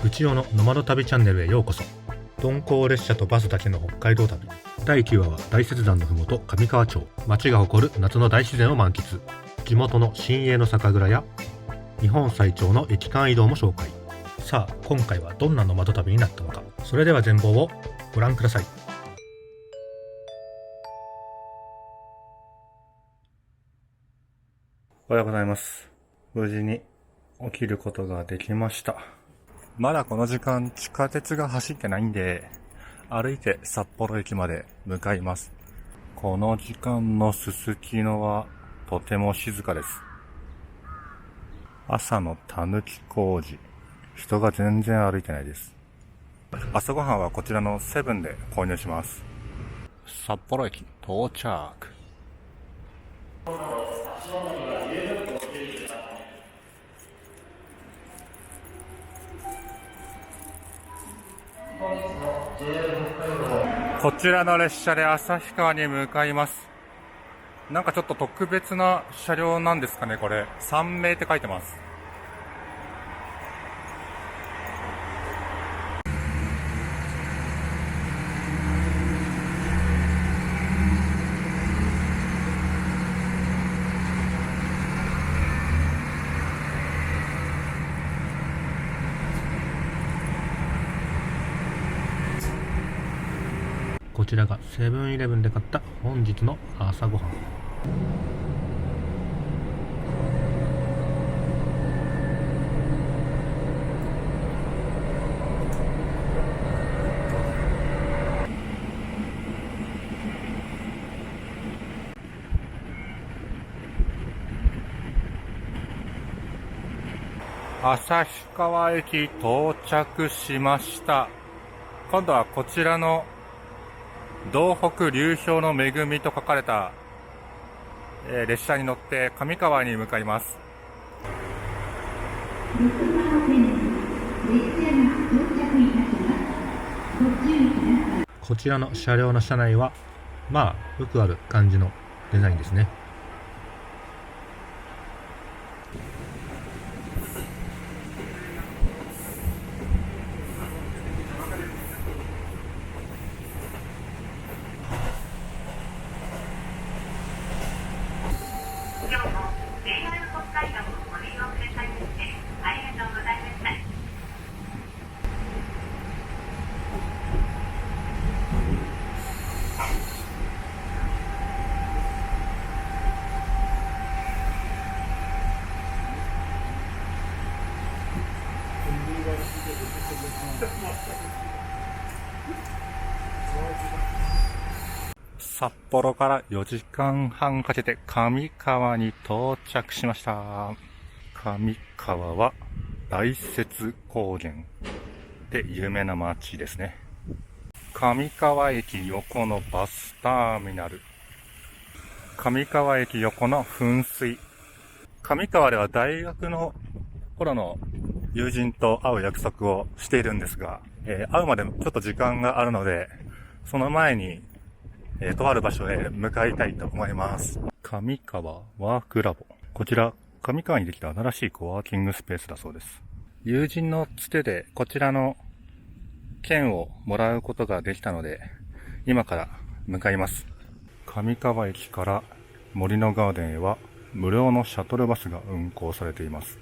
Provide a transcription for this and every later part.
ぐちおのノマド旅チャンネルへようこそ。鈍行列車とバスだけの北海道旅。第9話は大雪山のふもと上川町。町が誇る夏の大自然を満喫。地元の新鋭の酒蔵や日本最長の駅間移動も紹介。さあ今回はどんなノマド旅になったのか。それでは全貌をご覧ください。おはようございます。無事に起きることができました。まだこの時間地下鉄が走ってないんで、歩いて札幌駅まで向かいます。この時間のすすきのはとても静かです。朝のたぬき工事、人が全然歩いてないです。朝ごはんはこちらのセブンで購入します。札幌駅到着。こちらの列車で旭川に向かいます。なんかちょっと特別な車両なんですかね、これ。3名って書いてます。こちらがセブンイレブンで買った本日の朝ごはん。旭川駅到着しました。今度はこちらの道北流氷の恵みと書かれた、列車に乗って上川に向かいます。こちらの車両の車内はまあよくある感じのデザインですね。札幌から4時間半かけて上川に到着しました。上川は大雪高原で有名な街ですね。上川駅横のバスターミナル。上川駅横の噴水。上川では大学の頃の友人と会う約束をしているんですが、会うまでちょっと時間があるので、その前に、とある場所へ向かいたいと思います。上川ワークラボ。こちら、上川にできた新しいコワーキングスペースだそうです。友人のつてでこちらの券をもらうことができたので、今から向かいます。上川駅から森のガーデンへは無料のシャトルバスが運行されています。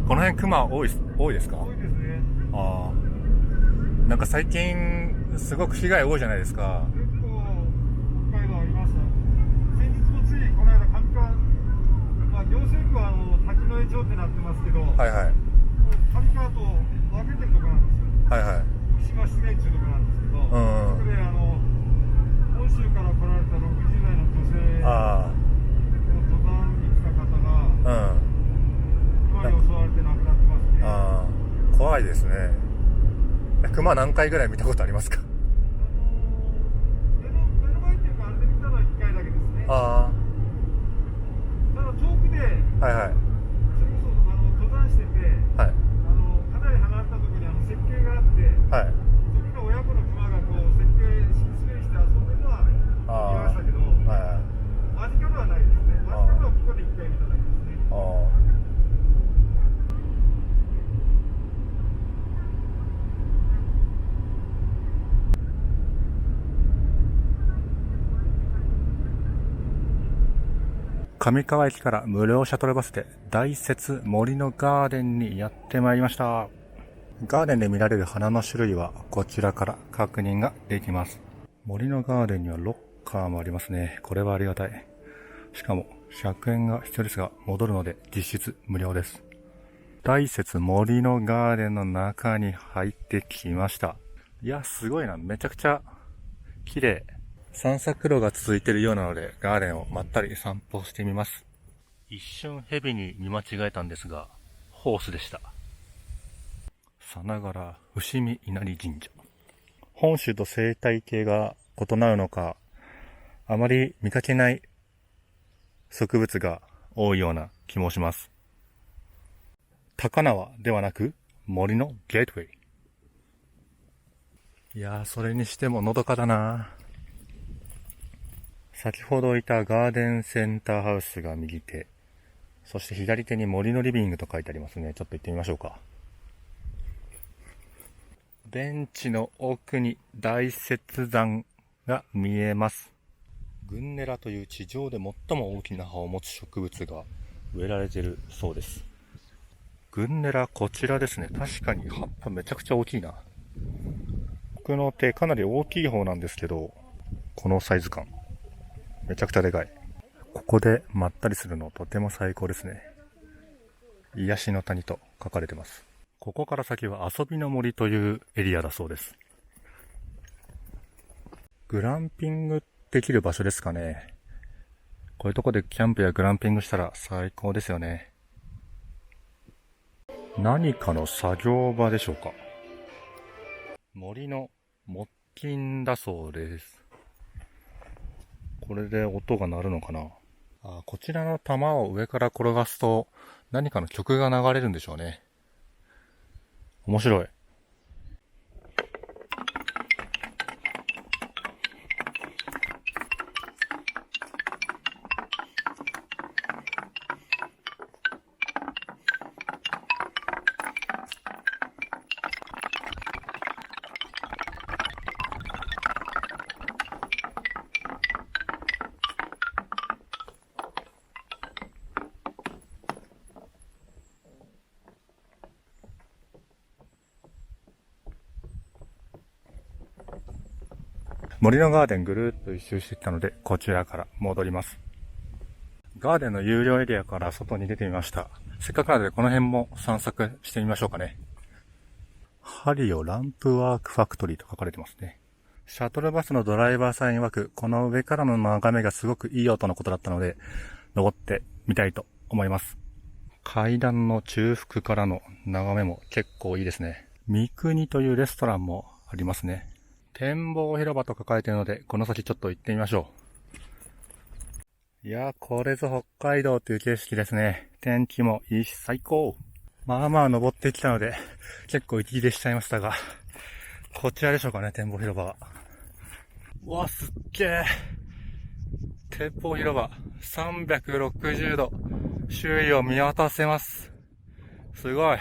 この辺クマ多いですか？多いですね。ああ。なんか最近すごく被害多いじゃないですか。結構北海道あります。先日もついこの間上川、行政区は滝の江町ってなってますけど、はいはい。上川と分けてるところなんですよ。はいはい。福島市内っていうところなんですけど、そこで本州から来られた60代の女性、あ登山に来た方が、あ。うん。熊に襲われて亡くなってますね。ああ。怖いですね。クマ何回ぐらい見たことありますか？目の前っていうか、あれで見たのは1回だけですね。あただ遠くで、あ。はいはい。それこそ登はい。時の親子の熊がこう設計新滑りして遊んでるのは見ましたけど、はい。間近ではないですね。間近ではここで一回見ただけですね。上川駅から無料シャトルバスで大雪森のガーデンにやってまいりました。ガーデンで見られる花の種類はこちらから確認ができます。森のガーデンにはロッカーもありますね。これはありがたい。しかも100円が必要ですが戻るので実質無料です。大雪森のガーデンの中に入ってきました。いや、すごいな。めちゃくちゃ綺麗。散策路が続いているようなので、ガーデンをまったり散歩してみます。一瞬蛇に見間違えたんですが、ホースでした。さながら伏見稲荷神社。本州と生態系が異なるのか、あまり見かけない植物が多いような気もします。高輪ではなく森のゲートウェイ。いやー、それにしてものどかだな。先ほどいたガーデンセンターハウスが右手、そして左手に森のリビングと書いてありますね。ちょっと行ってみましょうか。ベンチの奥に大雪山が見えます。グンネラという地上で最も大きな葉を持つ植物が植えられているそうです。グンネラ、こちらですね。確かに葉っぱめちゃくちゃ大きいな。僕の手かなり大きい方なんですけど、このサイズ感めちゃくちゃでかい。ここでまったりするのとても最高ですね。癒しの谷と書かれてます。ここから先は遊びの森というエリアだそうです。グランピングできる場所ですかね。こういうとこでキャンプやグランピングしたら最高ですよね。何かの作業場でしょうか。森の木琴だそうです。これで音が鳴るのかな。こちらの玉を上から転がすと何かの曲が流れるんでしょうね。面白い。森のガーデンぐるーっと一周してきたので、こちらから戻ります。ガーデンの有料エリアから外に出てみました。せっかくなのでこの辺も散策してみましょうかね。ハリオランプワークファクトリーと書かれてますね。シャトルバスのドライバーさん曰く、この上からの眺めがすごくいい音のことだったので、登ってみたいと思います。階段の中腹からの眺めも結構いいですね。三国というレストランもありますね。展望広場と書かれているので、この先ちょっと行ってみましょう。いやー、これぞ北海道という景色ですね。天気もいいし最高。まあまあ登ってきたので、結構息切れしちゃいましたが、こちらでしょうかね、展望広場は。うわ、すっげー。展望広場、360度、周囲を見渡せます。すごい。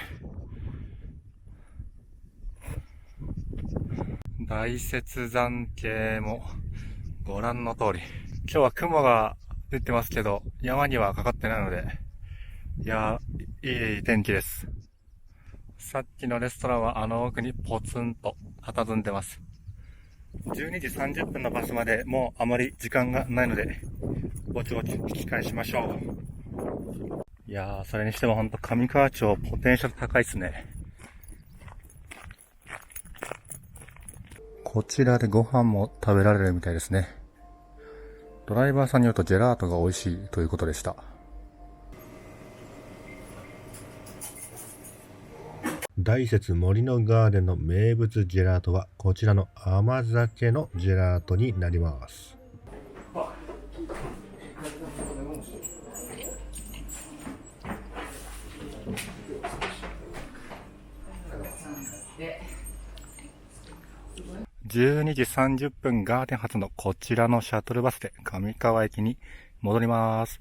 大雪山系もご覧の通り。今日は雲が出てますけど、山にはかかってないので、いやー、いい天気です。さっきのレストランはあの奥にポツンと佇んでます。12時30分のバスまでもうあまり時間がないので、ぼちぼち引き返しましょう。いやー、それにしてもほんと上川町ポテンシャル高いっすね。こちらでご飯も食べられるみたいですね。ドライバーさんによるとジェラートが美味しいということでした。大雪森のガーデンの名物ジェラートはこちらの甘酒のジェラートになります。12時30分ガーデン発のこちらのシャトルバスで上川駅に戻ります。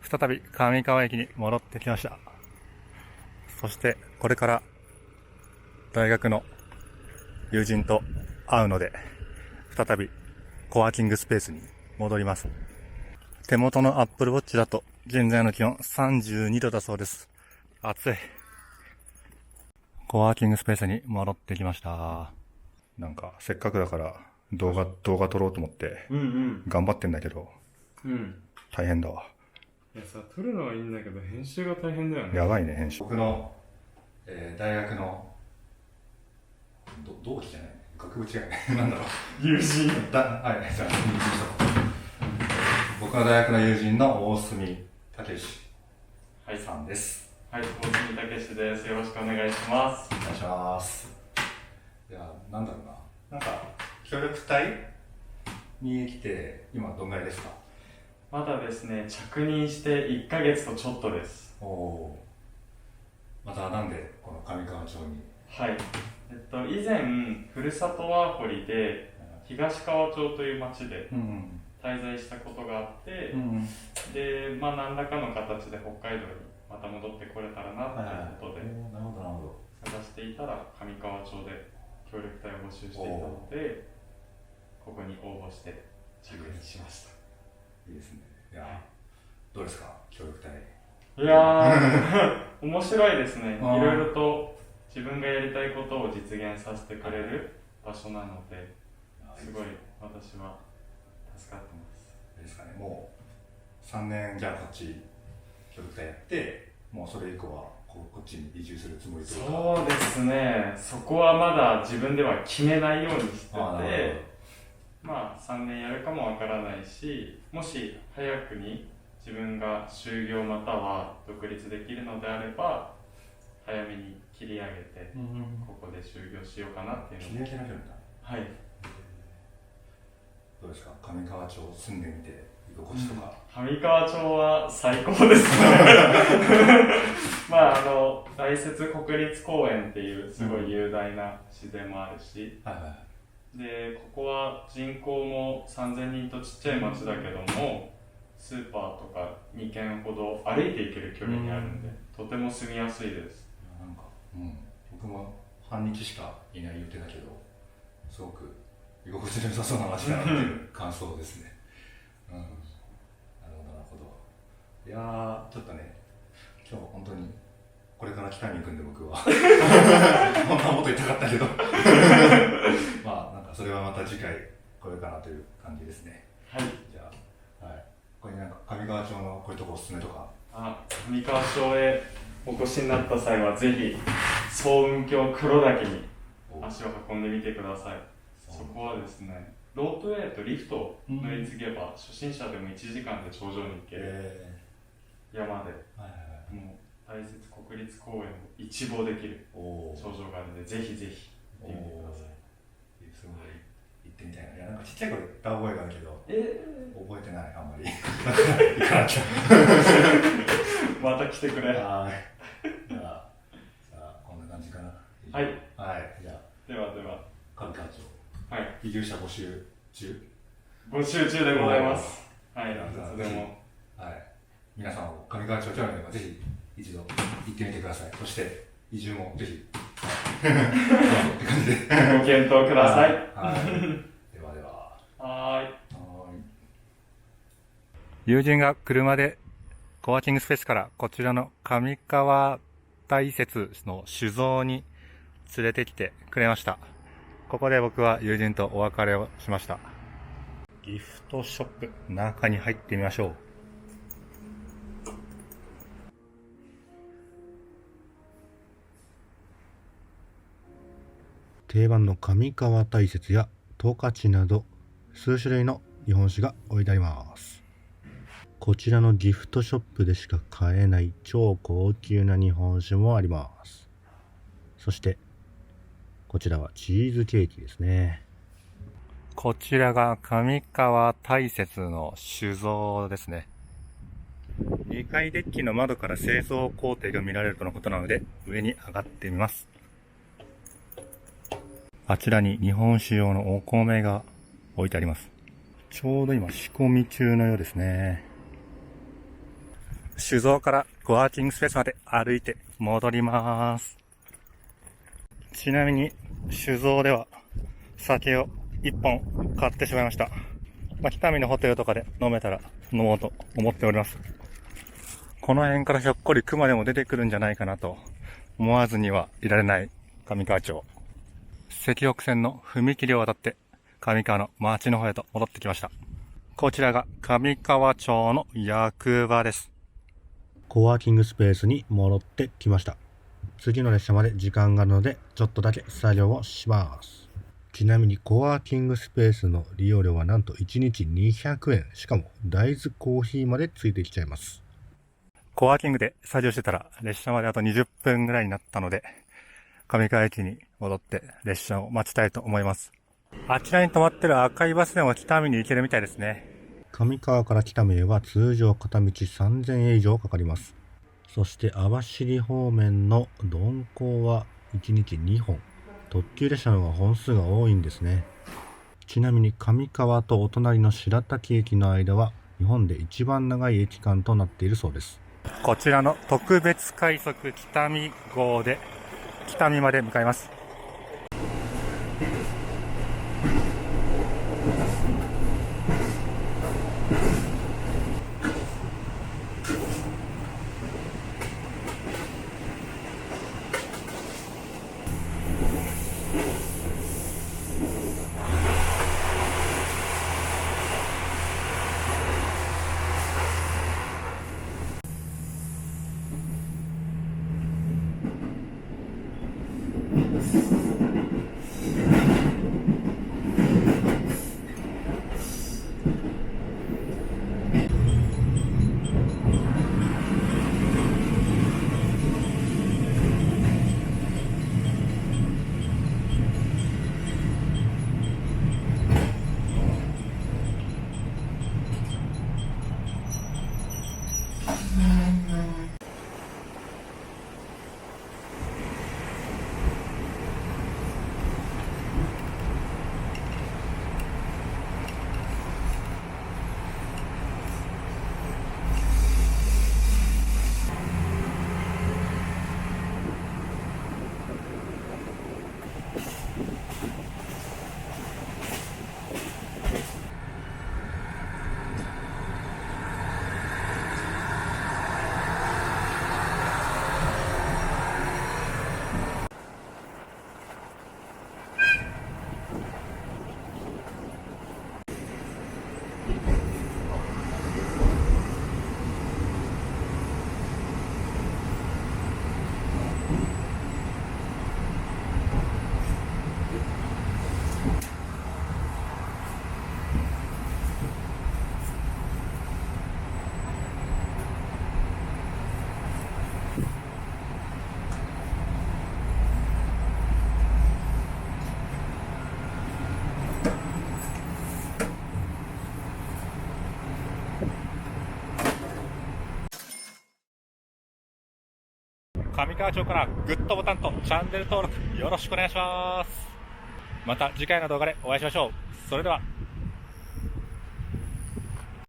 再び上川駅に戻ってきました。そしてこれから大学の友人と会うので、再びコワーキングスペースに戻ります。手元の Apple Watch だと現在の気温32度だそうです。暑い。コワーキングスペースに戻ってきました。なんかせっかくだから動画撮ろうと思って頑張ってんだけど、大変だわ。いやさ、撮るのはいいんだけど編集が大変だよね。やばいね、編集。僕の、大学の同期じゃない学部違いなんだろう友人はい、じゃあ僕の大学の友人の大隅武史さんです。はい、大隅武史です。よろしくお願いします。お願いします。いや、なんだろうな、なんか協力隊に来て今どんぐらいですか？まだですね、着任して1ヶ月とちょっとです。おお。またなんでこの上川町に？はい。以前ふるさとワーホリで東川町という町で滞在したことがあって、で、まあ何らかの形で北海道にまた戻ってこれたらなということで、なるほどなるほど。探していたら上川町で協力隊を募集していたので、ここに応募して着任しました。いいですね。いや、どうですか、協力隊？いやー面白いですね。いろいろと自分がやりたいことを実現させてくれる場所なので、すごい私は助かってます。ですかね、もう3年じゃあこっち協力隊やって、もうそれ以降はこっちに移住するつもりというか？そうですね、そこはまだ自分では決めないようにしてて、まあ3年やるかもわからないし、もし早くに自分が就業または独立できるのであれば早めに切り上げて、ここで就業しようかなっていうのを。切り上げられるんだ。はい。どうですか、上川町住んでみて居心地とか？上川町は最高ですねまあ大雪国立公園っていうすごい雄大な自然もあるし、でここは人口も3000人とちっちゃい町だけども、スーパーとか2軒ほど歩いて行ける距離にあるんで、とても住みやすいです。なんか、僕も半日しかいない予定だけど、すごく居心地の良さそうな街だなっていう感想ですね。なるほど。いやー、ちょっとね、今日本当にこれから北に行くんで僕は本当はもっと言いたかったけどまあなんかそれはまた次回これかなという感じですね。はい。じゃあ、はい、これなんか上川町のこういうとこおすすめとか？上川町へお越しになった際はぜひ層雲峡黒岳に足を運んでみてください。そこはですね、ロープウェイとリフトを乗り継げば、初心者でも1時間で頂上に行ける山で、もう大雪国立公園を一望できる頂上があるので、ぜひぜひ行ってみてください。すごい行ってみたいな。いや、なんかちっちゃい頃行った覚えがあるけど、覚えてない、あんまり行かなきゃまた来てくれ。はい。じゃあこんな感じかな。はい。はい。じゃあでは上川町、はい、移住者募集中でございます。はい、いつでも。はい。皆さんを上川町興味あればぜひ一度行ってみてください。そして移住もぜひって感じでご検討ください。はい。ではでは。はい。友人が車でコワーキングスペースからこちらの上川大雪の酒造に連れてきてくれました。ここで僕は友人とお別れをしました。ギフトショップ、中に入ってみましょう。定番の上川大雪や十勝など数種類の日本酒が置いてあります。こちらのギフトショップでしか買えない超高級な日本酒もあります。そしてこちらはチーズケーキですね。こちらが上川大雪の酒造ですね。2階デッキの窓から製造工程が見られるとのことなので上に上がってみます。あちらに日本酒用のお米が置いてあります。ちょうど今仕込み中のようですね。酒造からコワーキングスペースまで歩いて戻ります。ちなみに酒造では酒を1本買ってしまいました。北見のホテルとかで飲めたら飲もうと思っております。この辺からひょっこり熊でも出てくるんじゃないかなと思わずにはいられない上川町。石北線の踏切を渡って上川の町の方へと戻ってきました。こちらが上川町の役場です。コワーキングスペースに戻ってきました。次の列車まで時間があるのでちょっとだけ作業をします。ちなみにコワーキングスペースの利用料はなんと1日200円。しかも大豆コーヒーまでついてきちゃいます。コワーキングで作業してたら列車まであと20分ぐらいになったので、上川駅に戻って列車を待ちたいと思います。あちらに止まってる赤いバスでも北見に行けるみたいですね。上川から北見へは通常片道3000円以上かかります。そして網走方面の鈍行は1日2本。特急列車の方が本数が多いんですね。ちなみに上川とお隣の白滝駅の間は日本で一番長い駅間となっているそうです。こちらの特別快速北見号で北見まで向かいます。上川町からグッドボタンとチャンネル登録よろしくお願いします。また次回の動画でお会いしましょう。それでは。